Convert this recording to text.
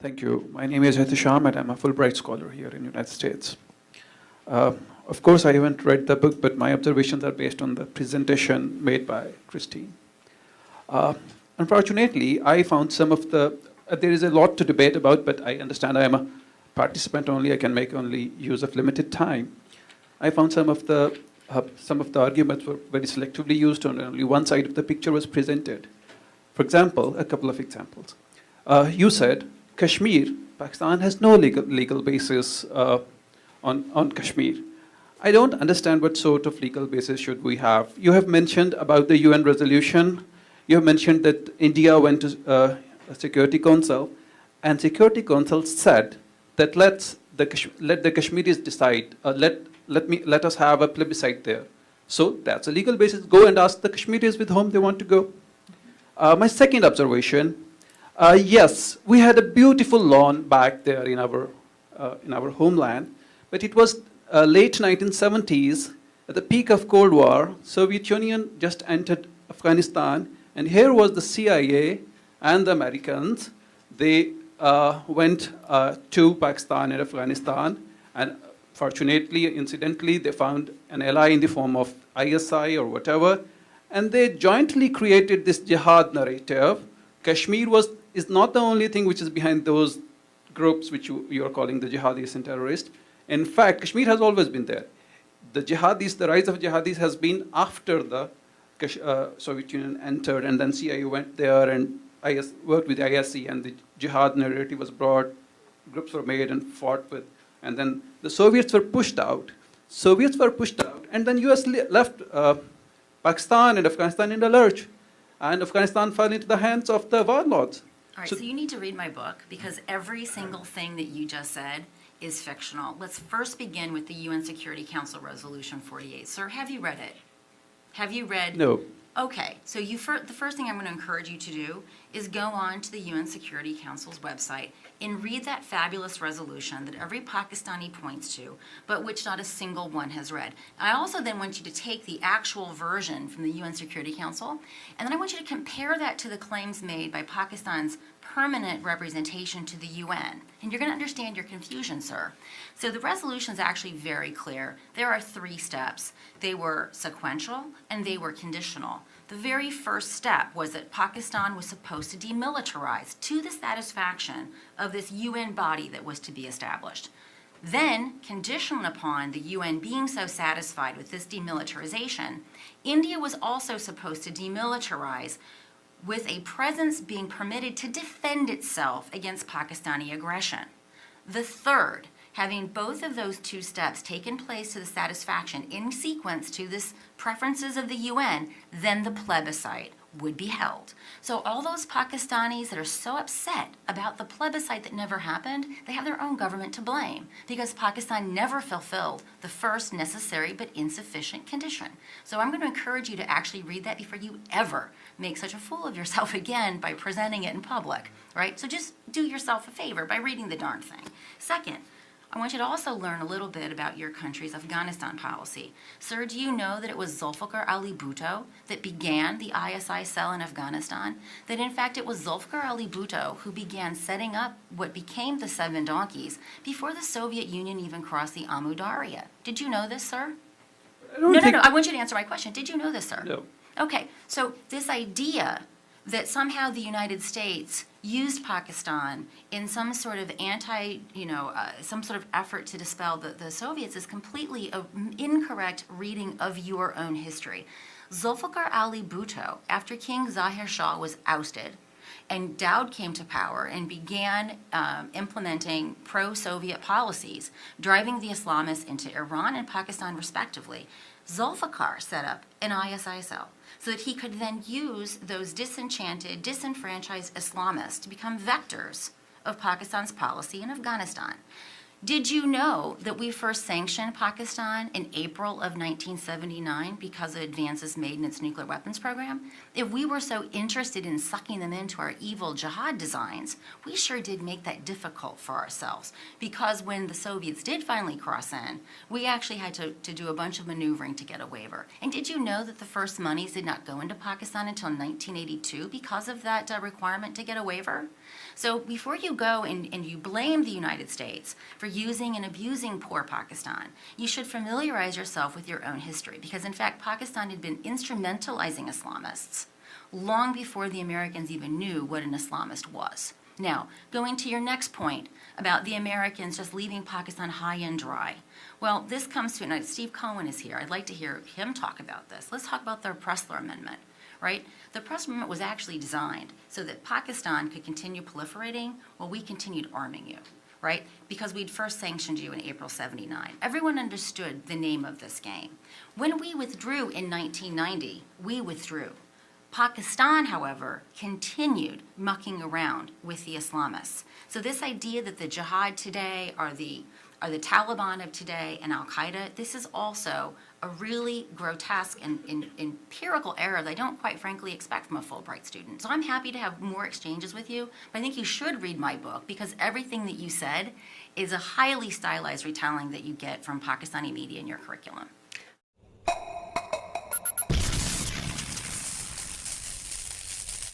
Thank you. My name is Hitisham, and I'm a Fulbright scholar here in the United States. Of course, I haven't read the book, but my observations are based on the presentation made by Christine. Unfortunately, I found some of the, there is a lot to debate about, but I understand I am a participant only. I can make only use of limited time. I found some of the arguments were very selectively used, and only one side of the picture was presented. For example, a couple of examples. You said Kashmir, Pakistan has no legal basis on Kashmir. I don't understand what sort of legal basis should we have. You have mentioned about the UN resolution. You have mentioned that India went to a Security Council, and Security Council said that let the Kashmiris decide. Let us have a plebiscite there. So that's a legal basis. Go and ask the Kashmiris with whom they want to go. My second observation. Yes, we had a beautiful lawn back there in our homeland, but it was late 1970s, at the peak of Cold War. Soviet Union just entered Afghanistan, and here was the CIA and the Americans. They went to Pakistan and Afghanistan, and fortunately, incidentally, they found an ally in the form of ISI or whatever, and they jointly created this jihad narrative. Kashmir is not the only thing which is behind those groups which you are calling the jihadis and terrorists. In fact, Kashmir has always been there. The rise of jihadis has been after the Soviet Union entered, and then CIA went there and worked with ISI, and the jihad narrative was brought, groups were made and fought with, and then the Soviets were pushed out. And then US left Pakistan and Afghanistan in the lurch, and Afghanistan fell into the hands of the warlords. All right, so you need to read my book, because every single thing that you just said is fictional. Let's first begin with the UN Security Council Resolution 48. Sir, have you read it? Have you read? No. Okay, so the first thing I'm going to encourage you to do is go on to the UN Security Council's website and read that fabulous resolution that every Pakistani points to, but which not a single one has read. I also then want you to take the actual version from the UN Security Council, and then I want you to compare that to the claims made by Pakistan's permanent representation to the UN. And you're going to understand your confusion, sir. So the resolution is actually very clear. There are 3 steps. They were sequential and they were conditional. The very first step was that Pakistan was supposed to demilitarize to the satisfaction of this UN body that was to be established. Then, conditional upon the UN being so satisfied with this demilitarization, India was also supposed to demilitarize with a presence being permitted to defend itself against Pakistani aggression. The third, having both of those 2 steps taken place to the satisfaction in sequence to this preferences of the UN, then the plebiscite would be held. So all those Pakistanis that are so upset about the plebiscite that never happened, they have their own government to blame, because Pakistan never fulfilled the first necessary but insufficient condition. So I'm going to encourage you to actually read that before you ever make such a fool of yourself again by presenting it in public, right? So just do yourself a favor by reading the darn thing. Second, I want you to also learn a little bit about your country's Afghanistan policy. Sir, do you know that it was Zulfikar Ali Bhutto that began the ISI cell in Afghanistan? That in fact it was Zulfikar Ali Bhutto who began setting up what became the 7 donkeys before the Soviet Union even crossed the Amu Darya. Did you know this, sir? No, I want you to answer my question. Did you know this, sir? No. Okay, so this idea that somehow the United States used Pakistan in some sort of some sort of effort to dispel the Soviets is completely an incorrect reading of your own history. Zulfikar Ali Bhutto, after King Zahir Shah was ousted, and Dowd came to power and began implementing pro-Soviet policies, driving the Islamists into Iran and Pakistan respectively, Zulfikar set up an ISI cell so that he could then use those disenchanted, disenfranchised Islamists to become vectors of Pakistan's policy in Afghanistan. Did you know that we first sanctioned Pakistan in April of 1979 because of advances made in its nuclear weapons program? If we were so interested in sucking them into our evil jihad designs, we sure did make that difficult for ourselves, because when the Soviets did finally cross in, we actually had to do a bunch of maneuvering to get a waiver. And did you know that the first monies did not go into Pakistan until 1982 because of that requirement to get a waiver? So before you go and you blame the United States for using and abusing poor Pakistan, you should familiarize yourself with your own history, because in fact Pakistan had been instrumentalizing Islamists long before the Americans even knew what an Islamist was. Now, going to your next point about the Americans just leaving Pakistan high and dry. Well, this comes to, and Steve Cohen is here. I'd like to hear him talk about this. Let's talk about the Pressler Amendment. Right? The Pressler Amendment was actually designed so that Pakistan could continue proliferating while we continued arming you, right? Because we'd first sanctioned you in April '79. Everyone understood the name of this game. When we withdrew in 1990, we withdrew. Pakistan, however, continued mucking around with the Islamists. So this idea that the jihad today are the Taliban of today and Al-Qaeda, this is also a really grotesque and empirical error that I don't quite frankly expect from a Fulbright student. So I'm happy to have more exchanges with you, but I think you should read my book, because everything that you said is a highly stylized retelling that you get from Pakistani media in your curriculum.